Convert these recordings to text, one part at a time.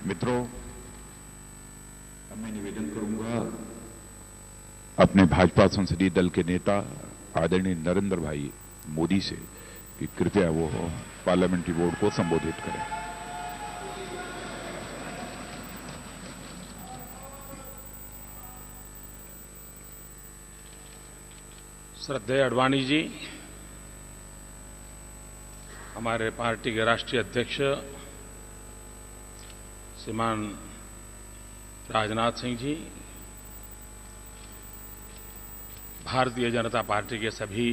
मित्रों, अब मैं निवेदन करूंगा अपने भाजपा संसदीय दल के नेता आदरणीय नरेंद्र भाई मोदी से कि कृपया वो पार्लियामेंट्री बोर्ड को संबोधित करें। श्रद्धेय आडवाणी जी, हमारे पार्टी के राष्ट्रीय अध्यक्ष श्रीमान राजनाथ सिंह जी, भारतीय जनता पार्टी के सभी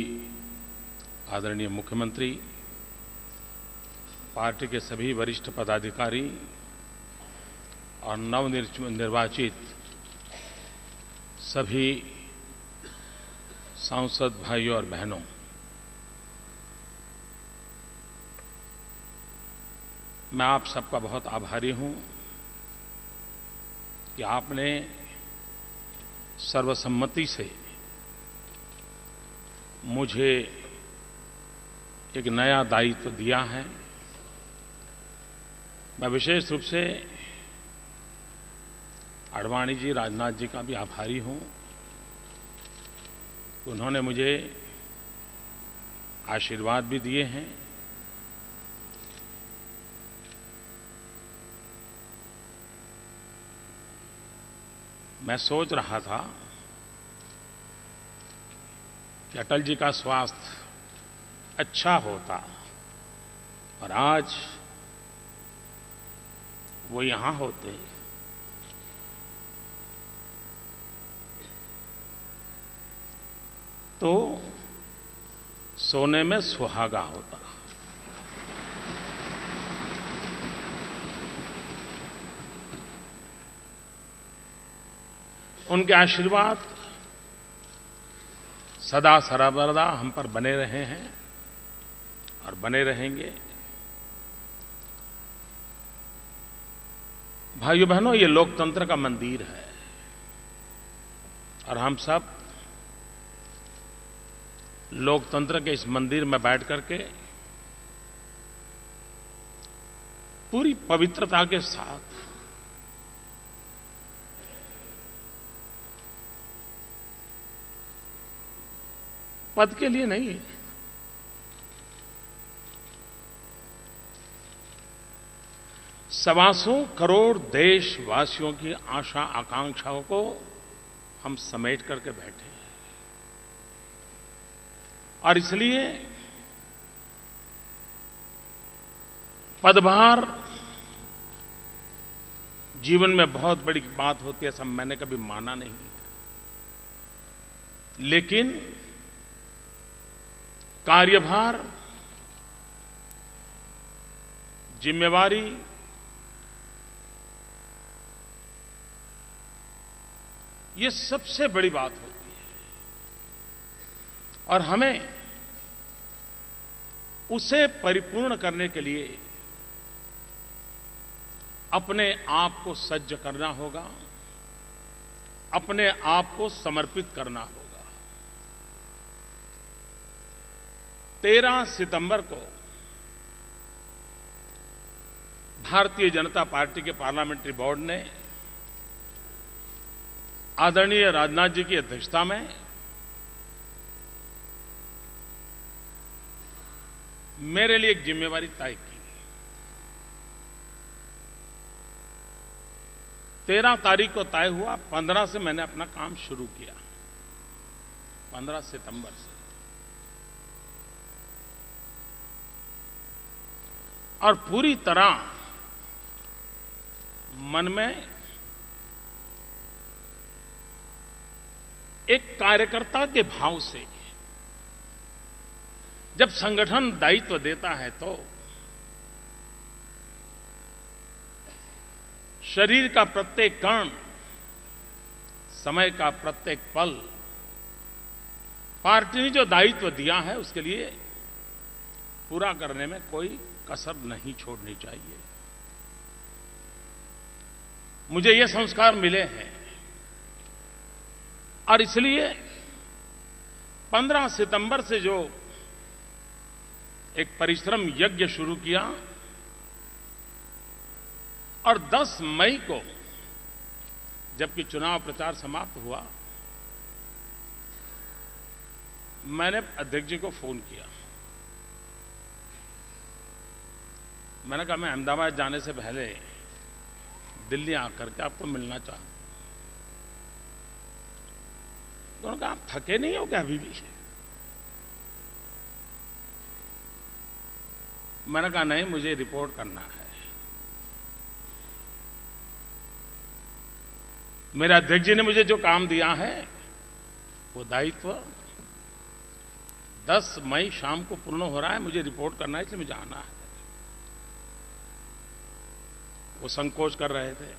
आदरणीय मुख्यमंत्री, पार्टी के सभी वरिष्ठ पदाधिकारी और नवनिर्वाचित सभी सांसद भाइयों और बहनों, मैं आप सबका बहुत आभारी हूं कि आपने सर्वसम्मति से मुझे एक नया दायित्व दिया है। मैं विशेष रूप से आडवाणी जी, राजनाथ जी का भी आभारी हूं। उन्होंने मुझे आशीर्वाद भी दिए हैं। मैं सोच रहा था कि अटल जी का स्वास्थ्य अच्छा होता और आज वो यहां होते तो सोने में सुहागा होता। उनके आशीर्वाद सदा सर्वदा हम पर बने रहे हैं और बने रहेंगे। भाइयों बहनों, ये लोकतंत्र का मंदिर है और हम सब लोकतंत्र के इस मंदिर में बैठ करके पूरी पवित्रता के साथ पद के लिए नहीं, सवा करोड़ देशवासियों की आशा आकांक्षाओं को हम समेट करके बैठे हैं। और इसलिए पदभार जीवन में बहुत बड़ी बात होती है, ऐसा मैंने कभी माना नहीं। लेकिन कार्यभार, जिम्मेवारी, ये सबसे बड़ी बात होती है और हमें उसे परिपूर्ण करने के लिए अपने आप को सज्ज करना होगा, अपने आप को समर्पित करना होगा। 13 सितंबर को भारतीय जनता पार्टी के पार्लियामेंट्री बोर्ड ने आदरणीय राजनाथ जी की अध्यक्षता में मेरे लिए एक जिम्मेवारी तय की। 13 तारीख को तय हुआ, 15 से मैंने अपना काम शुरू किया, 15 सितंबर से। और पूरी तरह मन में एक कार्यकर्ता के भाव से, जब संगठन दायित्व देता है तो शरीर का प्रत्येक कण, समय का प्रत्येक पल, पार्टी ने जो दायित्व दिया है उसके लिए पूरा करने में कोई कसर नहीं छोड़नी चाहिए। मुझे ये संस्कार मिले हैं और इसलिए 15 सितंबर से जो एक परिश्रम यज्ञ शुरू किया, और 10 मई को जबकि चुनाव प्रचार समाप्त हुआ, मैंने अध्यक्ष जी को फोन किया। मैंने कहा मैं अहमदाबाद जाने से पहले दिल्ली आकर के आपको मिलना चाहता हूं। उन्होंने कहा आप थके नहीं हो क्या अभी भी? मैंने कहा नहीं, मुझे रिपोर्ट करना है। मेरे अध्यक्ष जी ने मुझे जो काम दिया है वो दायित्व 10 मई शाम को पूर्ण हो रहा है, मुझे रिपोर्ट करना है, इसलिए मुझे आना है। वो संकोच कर रहे थे,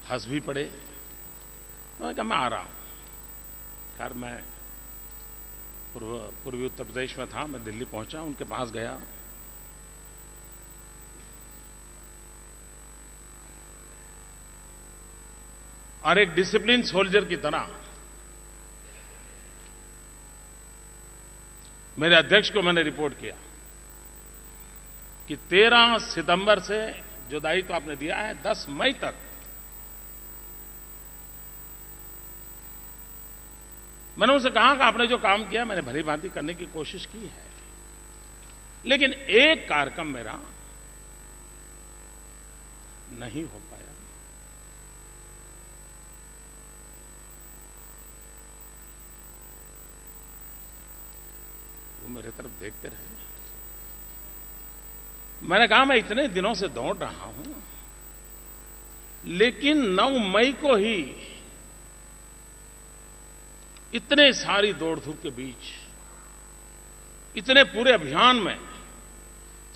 हंस भी पड़े। मैंने कहा मैं आ रहा हूं। खैर मैं पूर्वी उत्तर प्रदेश में था, मैं दिल्ली पहुंचा, उनके पास गया। और एक डिसिप्लिन सोल्जर की तरह मेरे अध्यक्ष को मैंने रिपोर्ट किया कि 13 सितंबर से जो दायित्व आपने दिया है 10 मई तक मैंने उनसे कहा कि आपने जो काम किया मैंने भली भांति करने की कोशिश की है, लेकिन एक कार्यक्रम मेरा नहीं हो पाया। वो मेरे तरफ देखते रहे। मैंने कहा मैं इतने दिनों से दौड़ रहा हूं, लेकिन 9 मई को ही इतने सारी दौड़ धूप के बीच, इतने पूरे अभियान में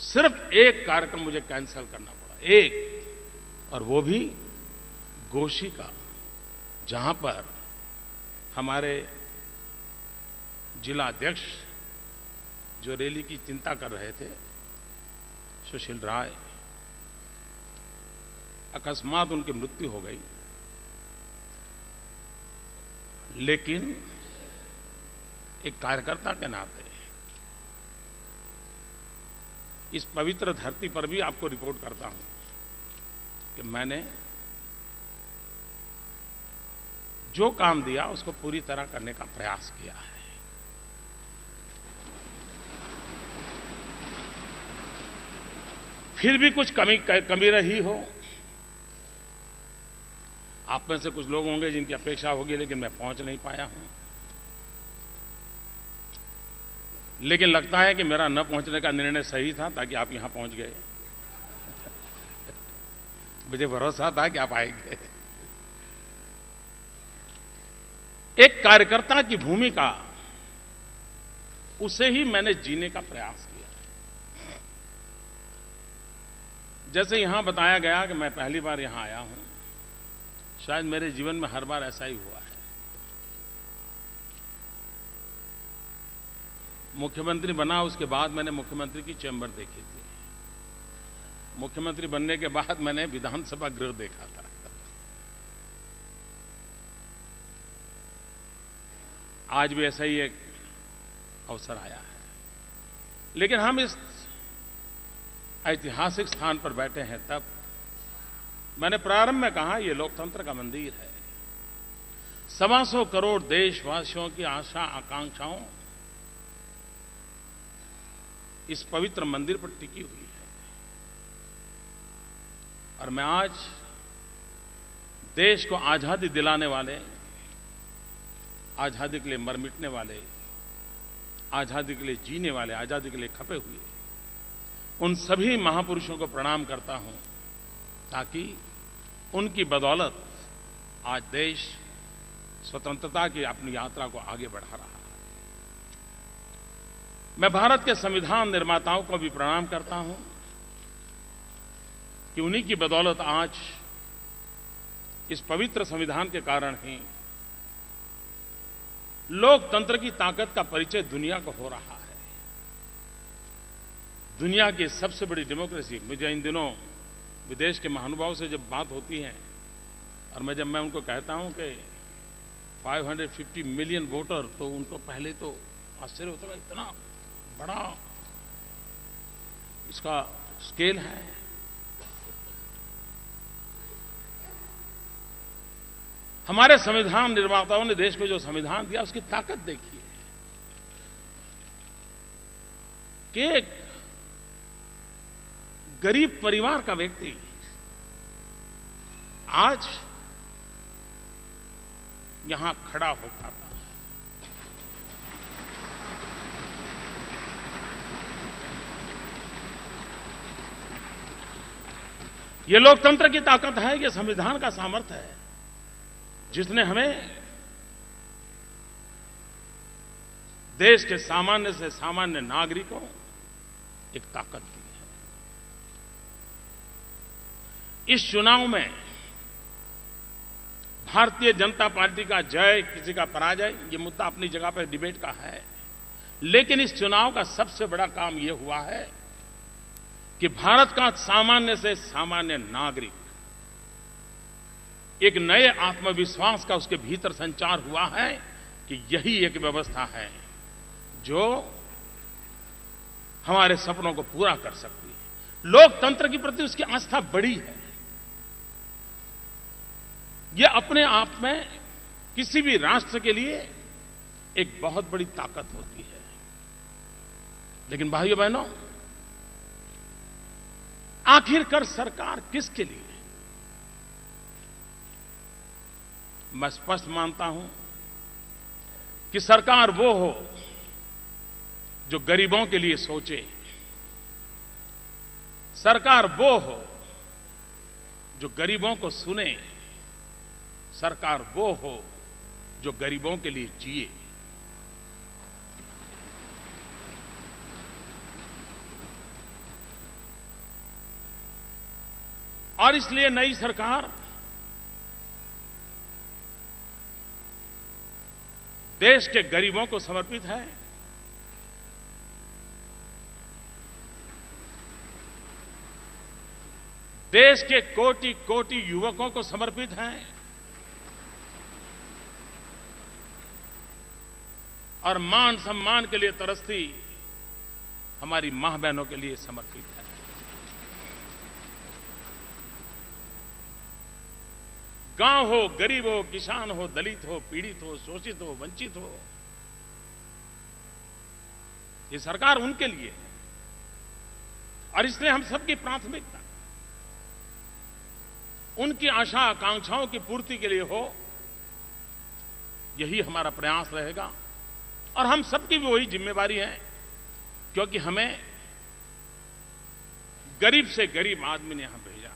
सिर्फ एक कार्यक्रम मुझे कैंसिल करना पड़ा, एक, और वो भी गोशी का, जहां पर हमारे जिला अध्यक्ष जो रैली की चिंता कर रहे थे, सुशील राय, अकस्मात उनकी मृत्यु हो गई। लेकिन एक कार्यकर्ता के नाते इस पवित्र धरती पर भी आपको रिपोर्ट करता हूं कि मैंने जो काम दिया उसको पूरी तरह करने का प्रयास किया है। फिर भी कुछ कमी रही हो, आप में से कुछ लोग होंगे जिनकी अपेक्षा होगी, लेकिन मैं पहुंच नहीं पाया हूं। लेकिन लगता है कि मेरा न पहुंचने का निर्णय सही था, ताकि आप यहां पहुंच गए। मुझे भरोसा था कि आप आएंगे। एक कार्यकर्ता की भूमिका, उसे ही मैंने जीने का प्रयास किया। जैसे यहां बताया गया कि मैं पहली बार यहां आया हूं, शायद मेरे जीवन में हर बार ऐसा ही हुआ है। मुख्यमंत्री बना, उसके बाद मैंने मुख्यमंत्री की चैम्बर देखी थी। मुख्यमंत्री बनने के बाद मैंने विधानसभा गृह देखा था। आज भी ऐसा ही एक अवसर आया है। लेकिन हम इस ऐतिहासिक स्थान पर बैठे हैं, तब मैंने प्रारंभ में कहा यह लोकतंत्र का मंदिर है। 125 करोड़ देशवासियों की आशा आकांक्षाओं इस पवित्र मंदिर पर टिकी हुई है। और मैं आज देश को आजादी दिलाने वाले, आजादी के लिए मर मिटने वाले, आजादी के लिए जीने वाले, आजादी के लिए खपे हुए उन सभी महापुरुषों को प्रणाम करता हूं, ताकि उनकी बदौलत आज देश स्वतंत्रता की अपनी यात्रा को आगे बढ़ा रहा है। मैं भारत के संविधान निर्माताओं को भी प्रणाम करता हूं कि उन्हीं की बदौलत आज इस पवित्र संविधान के कारण ही लोकतंत्र की ताकत का परिचय दुनिया को हो रहा है। दुनिया की सबसे बड़ी डेमोक्रेसी, मुझे इन दिनों विदेश के महानुभावों से जब बात होती है, और जब मैं उनको कहता हूं कि 550 मिलियन वोटर, तो उनको पहले तो आश्चर्य होता है, इतना बड़ा इसका स्केल है। हमारे संविधान निर्माताओं ने देश को जो संविधान दिया उसकी ताकत देखिए कि एक गरीब परिवार का व्यक्ति आज यहां खड़ा हो पाता है। ये लोकतंत्र की ताकत है, ये संविधान का सामर्थ्य है जिसने हमें देश के सामान्य से सामान्य नागरिकों एक ताकत दी है। इस चुनाव में भारतीय जनता पार्टी का जय, किसी का पराजय, ये मुद्दा अपनी जगह पर डिबेट का है, लेकिन इस चुनाव का सबसे बड़ा काम ये हुआ है कि भारत का सामान्य से सामान्य नागरिक एक नए आत्मविश्वास का उसके भीतर संचार हुआ है कि यही एक व्यवस्था है जो हमारे सपनों को पूरा कर सकती है। लोकतंत्र के प्रति उसकी आस्था बड़ी है। यह अपने आप में किसी भी राष्ट्र के लिए एक बहुत बड़ी ताकत होती है। लेकिन भाइयों बहनों, आखिरकार सरकार किसके लिए? मैं स्पष्ट मानता हूं कि सरकार वो हो जो गरीबों के लिए सोचे, सरकार वो हो जो गरीबों को सुने, सरकार वो हो जो गरीबों के लिए जिए। और इसलिए नई सरकार देश के गरीबों को समर्पित है, देश के कोटि कोटि युवकों को समर्पित है और मान सम्मान के लिए तरसती हमारी मां बहनों के लिए समर्पित है। गांव हो, गरीब हो, किसान हो, दलित हो, पीड़ित हो, शोषित हो, वंचित हो, ये सरकार उनके लिए है। और इसलिए हम सबकी प्राथमिकता उनकी आशा आकांक्षाओं की पूर्ति के लिए हो, यही हमारा प्रयास रहेगा। और हम सबकी भी वही जिम्मेवारी है, क्योंकि हमें गरीब से गरीब आदमी ने यहां भेजा।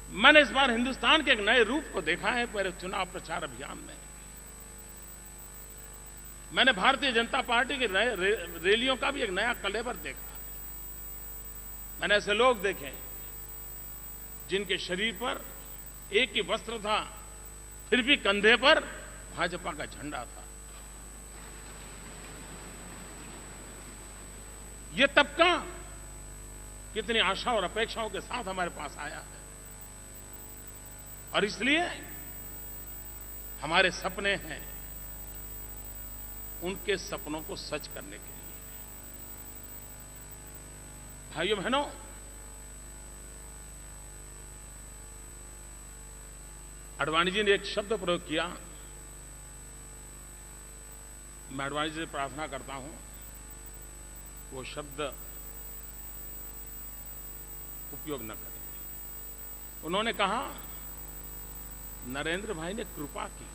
मैंने इस बार हिंदुस्तान के एक नए रूप को देखा है मेरे चुनाव प्रचार अभियान में। मैंने भारतीय जनता पार्टी की नए रैलियों का भी एक नया कलेवर देखा। मैंने ऐसे लोग देखे जिनके शरीर पर एक ही वस्त्र था, फिर भी कंधे पर भाजपा का झंडा था। ये तबका कितनी आशा और अपेक्षाओं के साथ हमारे पास आया है, और इसलिए हमारे सपने हैं उनके सपनों को सच करने के लिए। भाइयों बहनों, आडवाणी जी ने एक शब्द प्रयोग किया, मैं आडवाणी जी से प्रार्थना करता हूं वो शब्द उपयोग न करें। उन्होंने कहा नरेंद्र भाई ने कृपा की।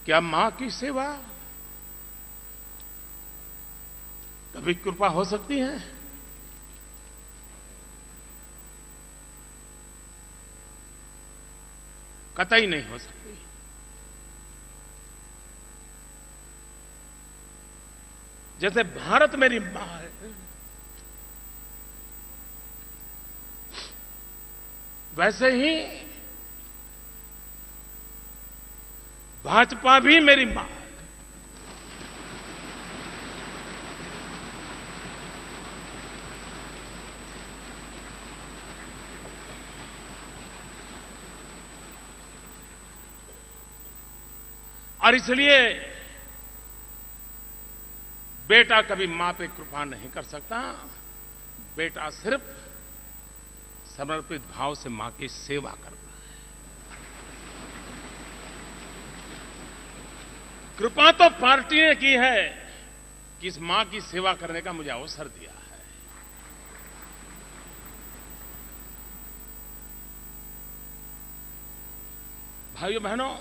क्या मां की सेवा कभी कृपा हो सकती है? कतई नहीं हो सकती। जैसे भारत मेरी मां है, वैसे ही भाजपा भी मेरी मां है। और इसलिए बेटा कभी मां पे कृपा नहीं कर सकता। बेटा सिर्फ समर्पित भाव से मां की सेवा करता है। कृपा तो पार्टी ने की है कि इस मां की सेवा करने का मुझे अवसर दिया है। भाइयों बहनों,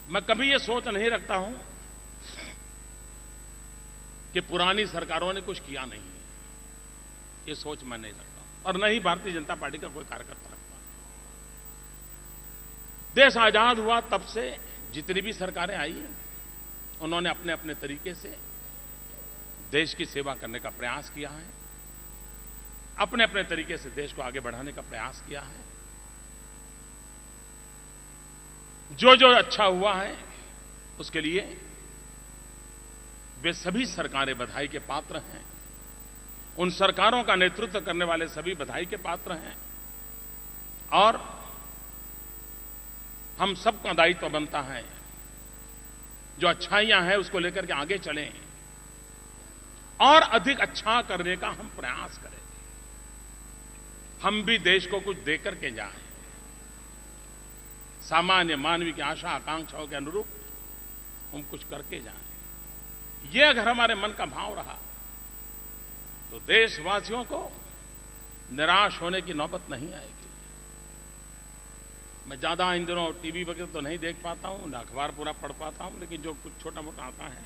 मैं कभी ये सोच नहीं रखता हूं कि पुरानी सरकारों ने कुछ किया नहीं है। ये सोच मैं नहीं रखता और न ही भारतीय जनता पार्टी का कोई कार्यकर्ता रखता। देश आजाद हुआ तब से जितनी भी सरकारें आई उन्होंने अपने अपने तरीके से देश की सेवा करने का प्रयास किया है, अपने अपने तरीके से देश को आगे बढ़ाने का प्रयास किया है। जो जो अच्छा हुआ है उसके लिए वे सभी सरकारें बधाई के पात्र हैं। उन सरकारों का नेतृत्व करने वाले सभी बधाई के पात्र हैं और हम सबका दायित्व बनता है जो अच्छाइयां हैं उसको लेकर के आगे चलें और अधिक अच्छा करने का हम प्रयास करें। हम भी देश को कुछ देकर के जाएं, सामान्य मानवीय की आशा आकांक्षाओं के अनुरूप हम कुछ करके जाएं। ये अगर हमारे मन का भाव रहा तो देशवासियों को निराश होने की नौबत नहीं आएगी। मैं ज्यादा इन दिनों टीवी वगैरह तो नहीं देख पाता हूं, न अखबार पूरा पढ़ पाता हूं, लेकिन जो कुछ छोटा मोटा आता है,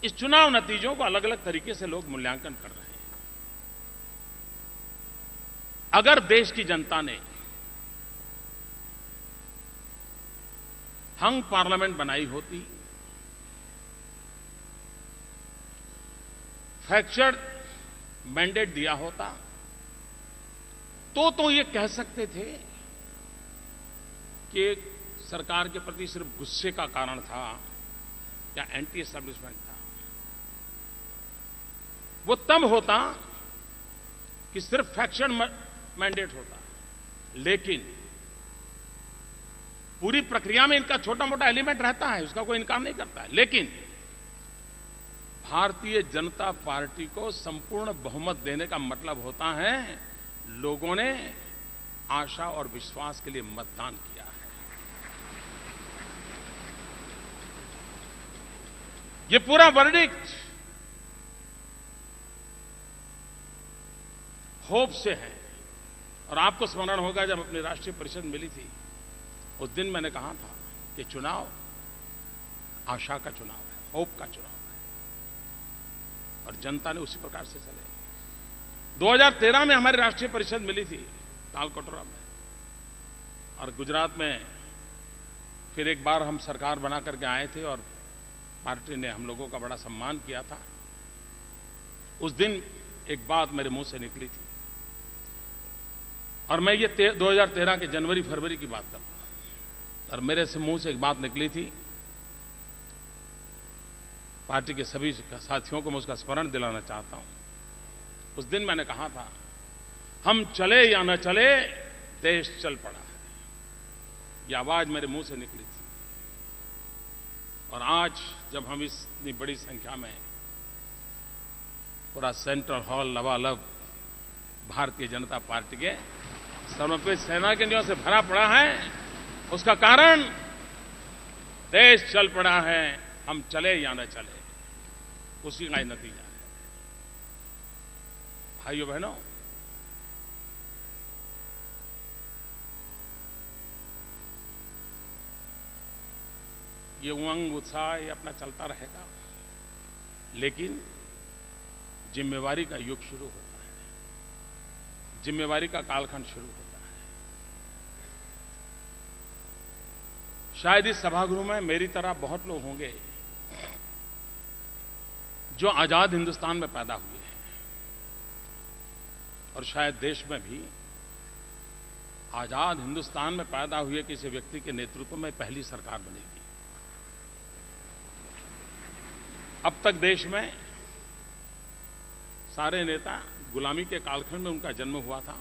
इस चुनाव नतीजों को अलग अलग तरीके से लोग मूल्यांकन कर रहे हैं। अगर देश की जनता ने हंग पार्लियामेंट बनाई होती, फ्रैक्चर्ड मैंडेट दिया होता, तो ये कह सकते थे कि सरकार के प्रति सिर्फ गुस्से का कारण था या एंटी एस्टैब्लिशमेंट था। वो तब होता कि सिर्फ फ्रैक्चर्ड मैंडेट होता, लेकिन पूरी प्रक्रिया में इनका छोटा मोटा एलिमेंट रहता है, उसका कोई इनकार नहीं करता है। लेकिन भारतीय जनता पार्टी को संपूर्ण बहुमत देने का मतलब होता है लोगों ने आशा और विश्वास के लिए मतदान किया है। ये पूरा वर्डिक्ट होप से है। और आपको स्मरण होगा जब अपनी राष्ट्रीय परिषद मिली थी, उस दिन मैंने कहा था कि चुनाव आशा का चुनाव है, होप का चुनाव है, और जनता ने उसी प्रकार से चले। 2013 में हमारी राष्ट्रीय परिषद मिली थी तालकटोरा में, और गुजरात में फिर एक बार हम सरकार बना करके आए थे और पार्टी ने हम लोगों का बड़ा सम्मान किया था। उस दिन एक बात मेरे मुंह से निकली थी, और मैं ये 2013 के जनवरी फरवरी की बात करता हूं, और मेरे से मुंह से एक बात निकली थी। पार्टी के सभी साथियों को मैं उसका स्मरण दिलाना चाहता हूं। उस दिन मैंने कहा था, हम चले या न चले देश चल पड़ा है। यह आवाज मेरे मुंह से निकली थी। और आज जब हम इतनी बड़ी संख्या में पूरा सेंट्रल हॉल लबालब भारतीय जनता पार्टी के समर्पित सेनानियों से भरा पड़ा है, उसका कारण देश चल पड़ा है। हम चले या न चले, उसी का ही नतीजा है। भाइयों बहनों, ये उमंग उत्साह ये अपना चलता रहेगा, लेकिन जिम्मेवारी का युग शुरू होता है, जिम्मेवारी का कालखंड शुरू होता है। शायद इस सभागृह में मेरी तरह बहुत लोग होंगे जो आजाद हिंदुस्तान में पैदा हुए हैं, और शायद देश में भी आजाद हिंदुस्तान में पैदा हुए किसी व्यक्ति के नेतृत्व में पहली सरकार बनेगी। अब तक देश में सारे नेता गुलामी के कालखंड में उनका जन्म हुआ था।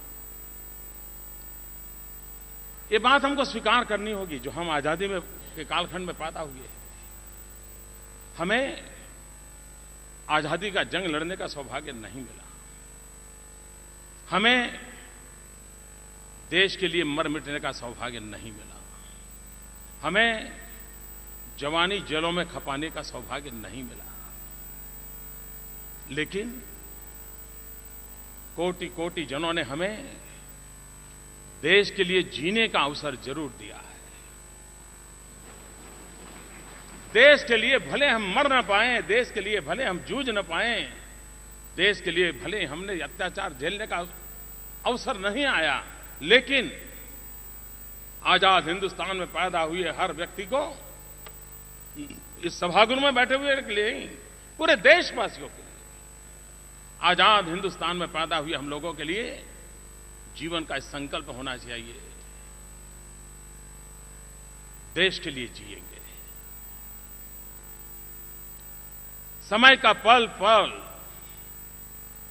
ये बात हमको स्वीकार करनी होगी, जो हम आजादी में के कालखंड में पैदा हुए, हमें आजादी का जंग लड़ने का सौभाग्य नहीं मिला। हमें देश के लिए मर मिटने का सौभाग्य नहीं मिला। हमें जवानी जेलों में खपाने का सौभाग्य नहीं मिला। लेकिन कोटि कोटि जनों ने हमें देश के लिए जीने का अवसर जरूर दिया है। देश के लिए भले हम मर न पाएं, देश के लिए भले हम जूझ न पाएं, देश के लिए भले हमने अत्याचार झेलने का अवसर नहीं आया, लेकिन आजाद हिंदुस्तान में पैदा हुए हर व्यक्ति को, इस सभागृह में बैठे हुए के लिए, पूरे देशवासियों के लिए, आजाद हिंदुस्तान में पैदा हुए हम लोगों के लिए जीवन का संकल्प होना चाहिए, देश के लिए जिएंगे। समय का पल पल,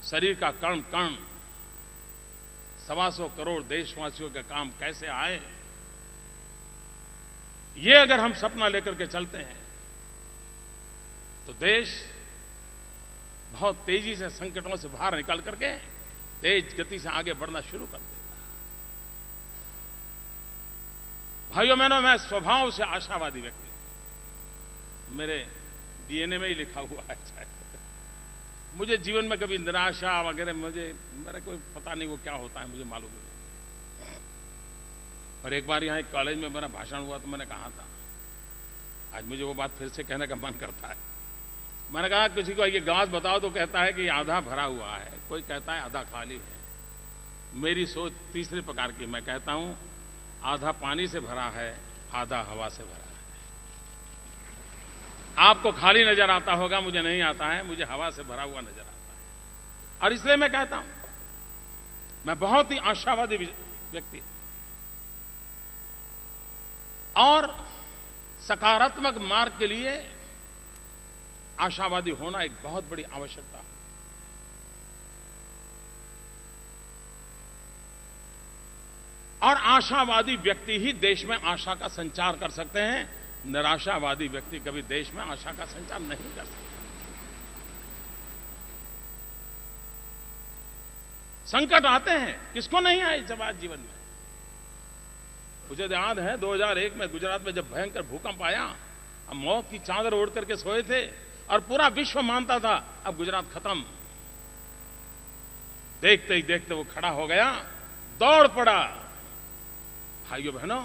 शरीर का कण कण 125 करोड़ देशवासियों के काम कैसे आए, ये अगर हम सपना लेकर के चलते हैं तो देश बहुत तेजी से संकटों से बाहर निकल करके तेज गति से आगे बढ़ना शुरू कर देगा। भाइयों बहनों, मैं स्वभाव से आशावादी व्यक्ति हूं, मेरे डीएनए में ही लिखा हुआ है। मुझे जीवन में कभी निराशा वगैरह मेरा कोई पता नहीं वो क्या होता है, मुझे मालूम नहीं। और एक बार यहां एक कॉलेज में मेरा भाषण हुआ तो मैंने कहा था, आज मुझे वो बात फिर से कहने का मन करता है। मैंने कहा किसी को ये गिलास बताओ तो कहता है कि आधा भरा हुआ है, कोई कहता है आधा खाली है। मेरी सोच तीसरे प्रकार की, मैं कहता हूं आधा पानी से भरा है, आधा हवा से भरा है। आपको खाली नजर आता होगा, मुझे नहीं आता है, मुझे हवा से भरा हुआ नजर आता है। और इसलिए मैं कहता हूं मैं बहुत ही आशावादी व्यक्ति और सकारात्मक मार्ग के लिए आशावादी होना एक बहुत बड़ी आवश्यकता है। और आशावादी व्यक्ति ही देश में आशा का संचार कर सकते हैं। निराशावादी व्यक्ति कभी देश में आशा का संचार नहीं कर सकता। संकट आते हैं, किसको नहीं आए समाज जीवन में। मुझे याद है 2001 में गुजरात में जब भयंकर भूकंप आया, हम मौत की चादर ओढ़ करके सोए थे और पूरा विश्व मानता था अब गुजरात खत्म। देखते ही देखते वो खड़ा हो गया, दौड़ पड़ा। भाइयों बहनों,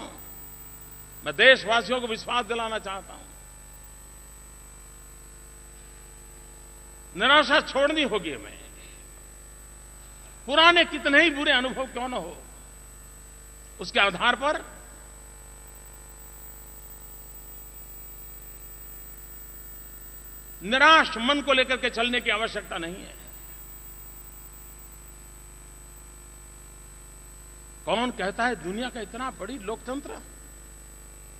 मैं देशवासियों को विश्वास दिलाना चाहता हूं, निराशा छोड़नी होगी हमें। पुराने कितने ही बुरे अनुभव क्यों न हो, उसके आधार पर निराश मन को लेकर के चलने की आवश्यकता नहीं है। कौन कहता है दुनिया का इतना बड़ी लोकतंत्र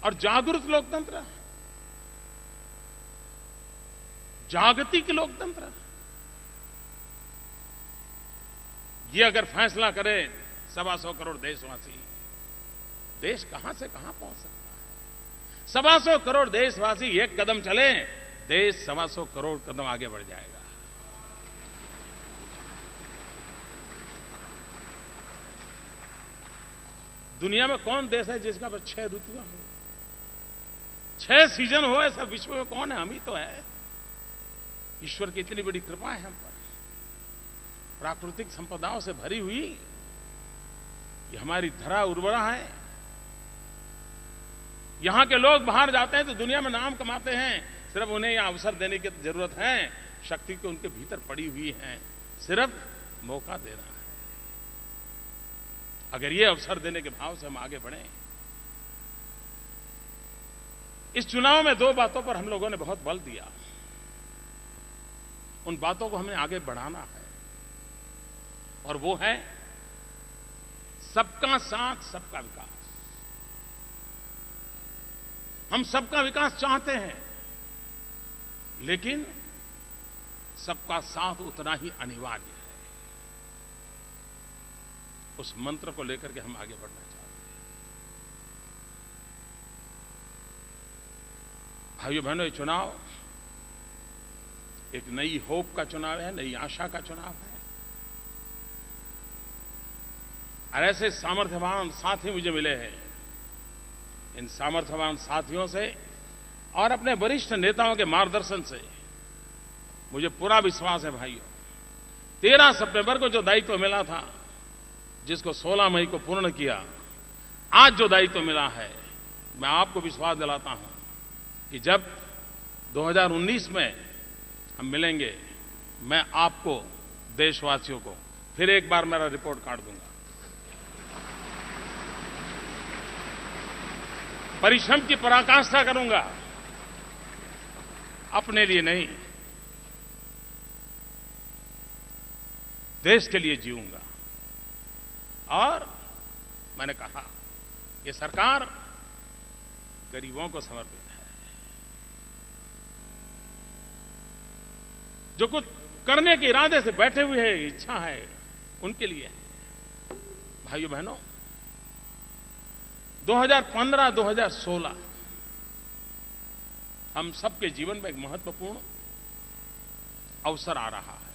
और जागरूक लोकतंत्र, जागतिक लोकतंत्र, ये अगर फैसला करे 125 करोड़ देशवासी, देश कहां से कहां पहुंच सकता है। 125 करोड़ देशवासी एक कदम चले, देश 125 करोड़ कदम आगे बढ़ जाएगा। दुनिया में कौन देश है जिसका बस 6 ऋतुएं हो, 6 सीजन हो, ऐसा विश्व में कौन है? हम ही तो है। ईश्वर की इतनी बड़ी कृपा है हम पर, प्राकृतिक संपदाओं से भरी हुई ये हमारी धरा उर्वरा है। यहां के लोग बाहर जाते हैं तो दुनिया में नाम कमाते हैं, सिर्फ उन्हें यह अवसर देने की जरूरत है। शक्ति तो उनके भीतर पड़ी हुई है, सिर्फ मौका देना है। अगर ये अवसर देने के भाव से हम आगे बढ़ें इस चुनाव में दो बातों पर हम लोगों ने बहुत बल दिया। उन बातों को हमें आगे बढ़ाना है और वो है सबका साथ सबका विकास। हम सबका विकास चाहते हैं, लेकिन सबका साथ उतना ही अनिवार्य है। उस मंत्र को लेकर के हम आगे बढ़ना चाहते हैं। भाइयों बहनों, ये चुनाव एक नई होप का चुनाव है, नई आशा का चुनाव है। और ऐसे सामर्थ्यवान साथी मुझे मिले हैं। इन सामर्थ्यवान साथियों से और अपने वरिष्ठ नेताओं के मार्गदर्शन से मुझे पूरा विश्वास है भाइयों, 13 सितंबर को जो दायित्व मिला था, जिसको 16 मई को पूर्ण किया, आज जो दायित्व मिला है, मैं आपको विश्वास दिलाता हूं कि जब 2019 में हम मिलेंगे, मैं आपको, देशवासियों को फिर एक बार मेरा रिपोर्ट कार्ड दूंगा। परिश्रम की पराकाष्ठा करूंगा, अपने लिए नहीं, देश के लिए जीऊंगा। और मैंने कहा, ये सरकार गरीबों को समर्पित है। जो कुछ करने के इरादे से बैठे हुए हैं, इच्छा है, उनके लिए है। भाइयों बहनों, 2015-2016 हम सबके जीवन में एक महत्वपूर्ण अवसर आ रहा है।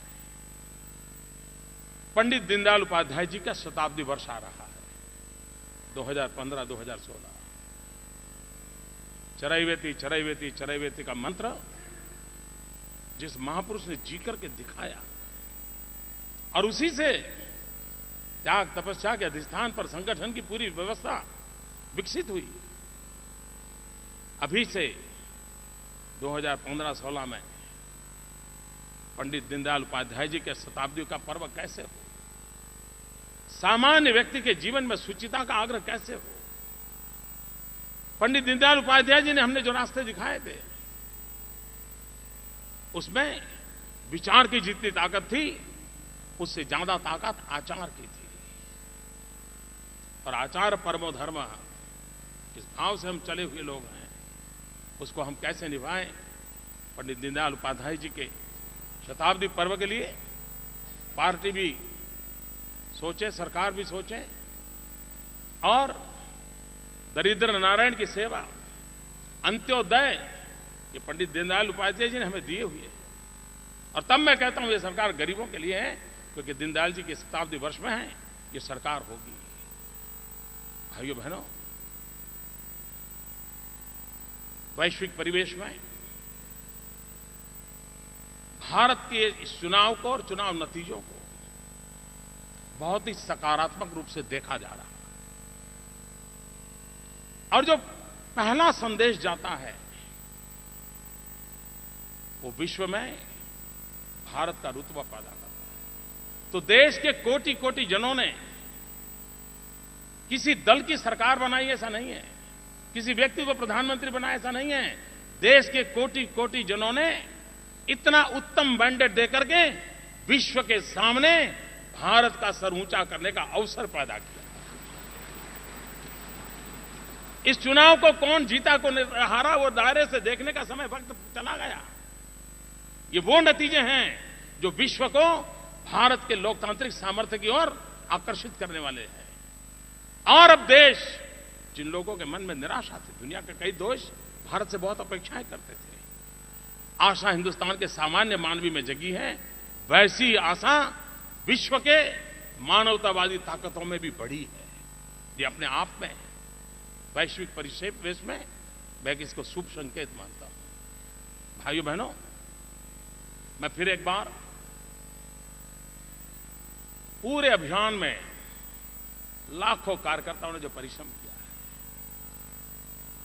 पंडित दीनदयाल उपाध्याय जी का शताब्दी वर्ष आ रहा है, 2015-2016। चरैवेति चरैवेति चरैवेति का मंत्र जिस महापुरुष ने जी करके दिखाया, और उसी से त्याग तपस्या के अधिष्ठान पर संगठन की पूरी व्यवस्था विकसित हुई। अभी से 2015-16 में पंडित दीनदयाल उपाध्याय जी के शताब्दी का पर्व कैसे हो, सामान्य व्यक्ति के जीवन में सुचिता का आग्रह कैसे हो। पंडित दीनदयाल उपाध्याय जी ने हमने जो रास्ते दिखाए थे, उसमें विचार की जितनी ताकत थी, उससे ज्यादा ताकत आचार की थी। और आचार परमो धर्म, इस भाव से हम चले हुए लोग हैं, उसको हम कैसे निभाएं। पंडित दीनदयाल उपाध्याय जी के शताब्दी पर्व के लिए पार्टी भी सोचे, सरकार भी सोचे, और दरिद्र नारायण की सेवा, अंत्योदय, ये पंडित दीनदयाल उपाध्याय जी ने हमें दिए हुए। और तब मैं कहता हूं ये सरकार गरीबों के लिए है, क्योंकि दीनदयाल जी के शताब्दी वर्ष में है ये सरकार होगी। भाइयों बहनों, वैश्विक परिवेश में भारत के इस चुनाव को और चुनाव नतीजों को बहुत ही सकारात्मक रूप से देखा जा रहा है। और जो पहला संदेश जाता है, वो विश्व में भारत का रुतबा पैदा करता है। तो देश के कोटि कोटि जनों ने किसी दल की सरकार बनाई, ऐसा नहीं है, किसी व्यक्ति को प्रधानमंत्री बनाया, ऐसा नहीं है। देश के कोटि कोटि जनों ने इतना उत्तम मैंडेट देकर के विश्व के सामने भारत का सर ऊंचा करने का अवसर पैदा किया। इस चुनाव को कौन जीता कौन हारा, वो दायरे से देखने का समय वक्त चला गया। ये वो नतीजे हैं जो विश्व को भारत के लोकतांत्रिक सामर्थ्य की ओर आकर्षित करने वाले हैं। और अब देश, जिन लोगों के मन में निराशा थी, दुनिया के कई देश भारत से बहुत अपेक्षाएं करते थे, आशा हिंदुस्तान के सामान्य मानवी में जगी है। वैसी आशा विश्व के मानवतावादी ताकतों में भी बढ़ी है। ये अपने आप में वैश्विक परिवेश में मैं इसको शुभ संकेत मानता हूं। भाइयों बहनों, मैं फिर एक बार पूरे अभियान में लाखों कार्यकर्ताओं ने जो परिश्रम किया है,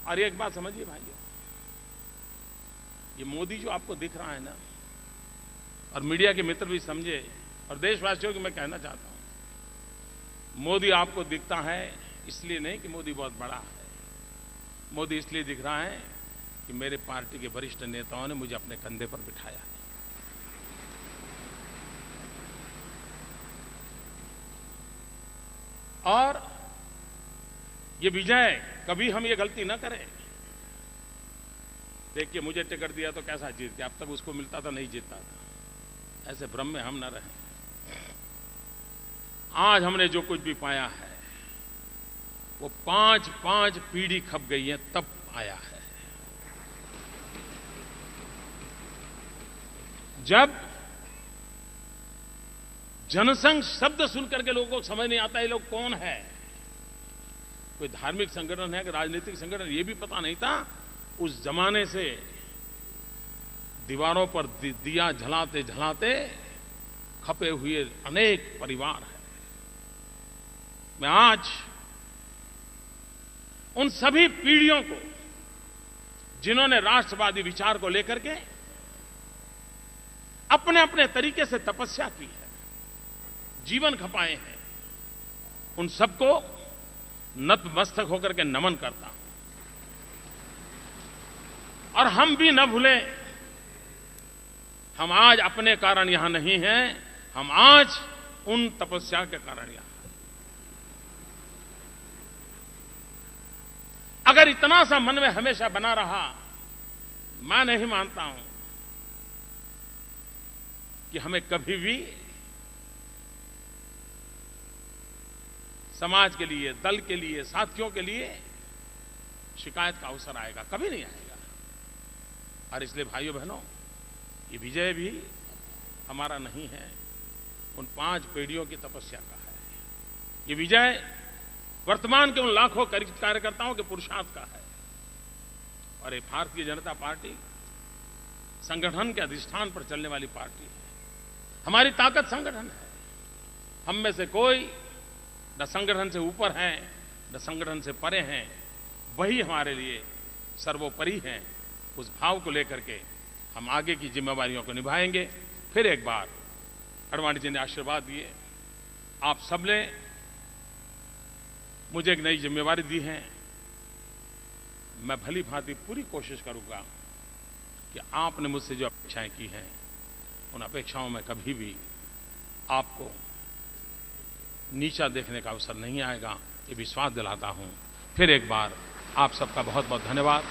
और एक बात समझिए भाइयों, ये मोदी जो आपको दिख रहा है ना, और मीडिया के मित्र भी समझे, और देशवासियों को मैं कहना चाहता हूं, मोदी आपको दिखता है इसलिए नहीं कि मोदी बहुत बड़ा है। मोदी इसलिए दिख रहा है कि मेरे पार्टी के वरिष्ठ नेताओं ने मुझे अपने कंधे पर बिठाया है। और ये विजय, कभी हम ये गलती ना करें। देखिए, मुझे टिकट दिया तो कैसा जीत गया, अब तक उसको मिलता था नहीं जीतता था, ऐसे भ्रम में हम ना रहें। आज हमने जो कुछ भी पाया है वो 5 पीढ़ी खप गई है तब आया है। जब जनसंघ शब्द सुनकर के लोगों को समझ नहीं आता ये लोग कौन है, कोई धार्मिक संगठन है कि राजनीतिक संगठन, ये भी पता नहीं था। उस जमाने से दीवारों पर दिया जलाते जलाते खपे हुए अनेक परिवार हैं। मैं आज उन सभी पीढ़ियों को जिन्होंने राष्ट्रवादी विचार को लेकर के अपने अपने तरीके से तपस्या की है, जीवन खपाए हैं, उन सबको नतमस्तक होकर के नमन करता हूं। और हम भी न भूलें, हम आज अपने कारण यहां नहीं हैं, हम आज उन तपस्या के कारण यहां। अगर इतना सा मन में हमेशा बना रहा, मैं नहीं मानता हूं कि हमें कभी भी समाज के लिए, दल के लिए, साथियों के लिए शिकायत का अवसर आएगा, कभी नहीं आएगा। और इसलिए भाइयों बहनों, ये विजय भी हमारा नहीं है, उन 5 पीढ़ियों की तपस्या का है। ये विजय वर्तमान के उन लाखों कार्यकर्ताओं के पुरुषार्थ का है। और ये भारतीय जनता पार्टी संगठन के अधिष्ठान पर चलने वाली पार्टी है। हमारी ताकत संगठन है। हम में से कोई न संगठन से ऊपर हैं, न संगठन से परे हैं। वही हमारे लिए सर्वोपरि हैं। उस भाव को लेकर के हम आगे की जिम्मेवारियों को निभाएंगे। फिर एक बार आडवाणी जी ने आशीर्वाद दिए, आप सबने मुझे एक नई जिम्मेवारी दी है। मैं भली भांति पूरी कोशिश करूंगा कि आपने मुझसे जो अपेक्षाएं की हैं, उन अपेक्षाओं में कभी भी आपको नीचा देखने का अवसर नहीं आएगा, ये विश्वास दिलाता हूं। फिर एक बार आप सबका बहुत बहुत धन्यवाद।